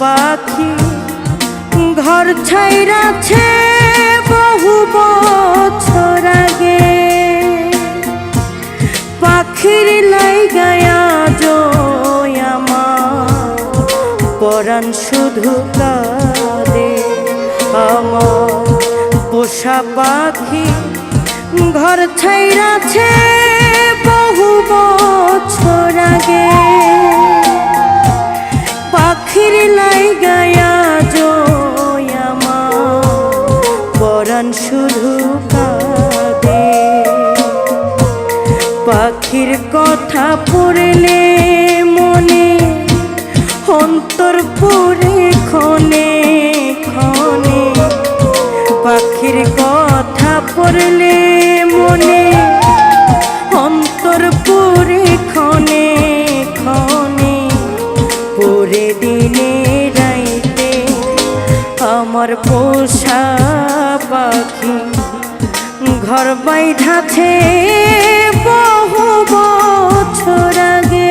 পাখি ঘর ছাইরাছে বহু বছর আগে। পাখির লাইগায়া জয় আমার পরাণ শুধু কাঁদে। আমার পোষা পাখি ঘর ছাইরাছে বহু বছর আগে। পাখির লাইগায়া জয় আমার পরাণ শুধু কাঁদে। পাখির কথা পড়লে মনে অন্তর পুরে ক্ষণে ক্ষণে। পাখির কথা পড়লে মনে অন্তর পুরে ক্ষণে ক্ষণে। পরে দিনে রাইতে আমার পোষা পাখি ঘর বাইধাছে বহু বছর আগে।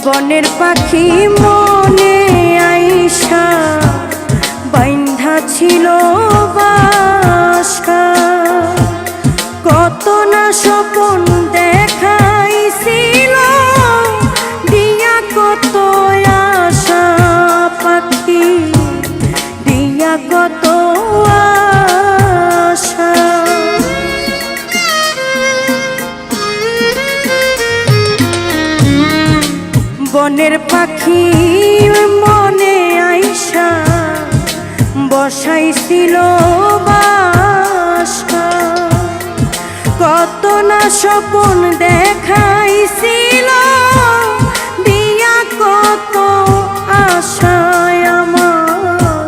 বনের পাখি মনে আইসা বাইন্ধা ছিল বাসা। কত না স্বপন দেখাইছিল দিয়া কত আশা। পাখি দিয়া কত আশা। বনের পাখি মনে আইসা বসাইছিল বাসা। কত না স্বপন দেখাইছিল দিয়া কত আশায় আমার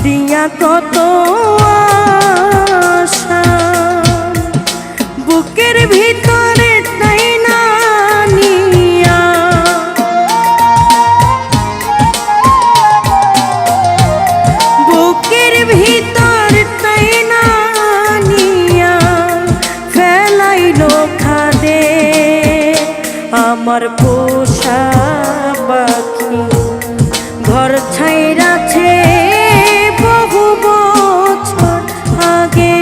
দিয়া কত আশা। বুকের ভিতরে তাই না নিয়া ভিতর তাই না নিয়া ফেলাইলো খাদে। আমার পোষা পাখি ঘর ছাইরাছে বহু বছর আগে।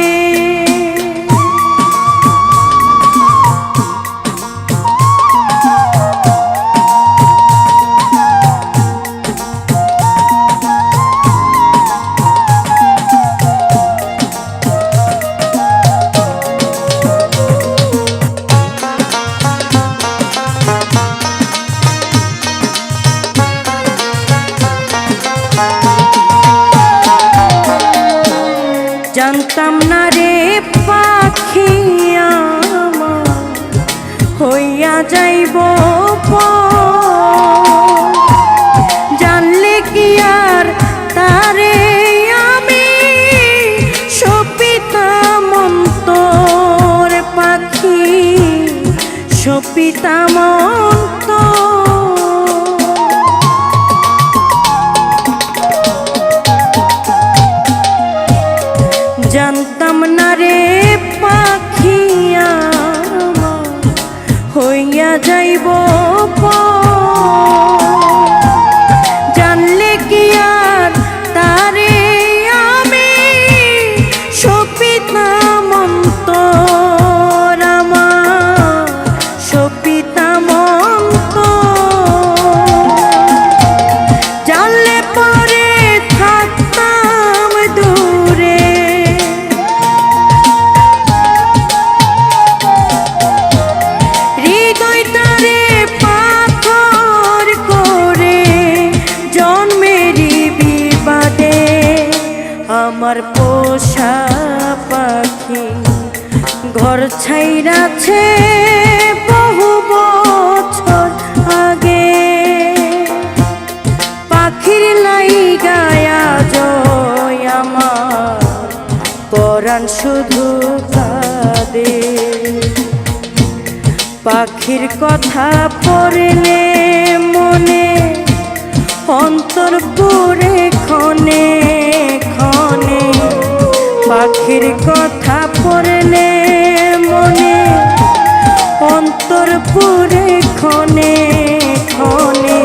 জানতাম না রে পাখি আমার হইয়া যাইব জানলে কি আর তারে আমি সপিতাম অন্তর। পাখি সপিতাম অন্তর। জানতাম না রে পাখি আমার হইয়া যাইব জানলে কি আর তারে আমি সপিতাম অন্তর। আমার সপিতাম অন্তর। জানলে পরে থাকতাম দূরে আমার পোষা পাখি ঘর ছাইরাছে বহু বছর আগে। পাখি শুধু কাঁদে। পাখির কথা পড়লে মনে অন্তর পুরে ক্ষণে ক্ষণে। পাখির কথা পড়লে মনে অন্তর পুরে ক্ষণে ক্ষণে।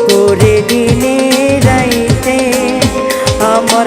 পরে দিনে রাইতে আমার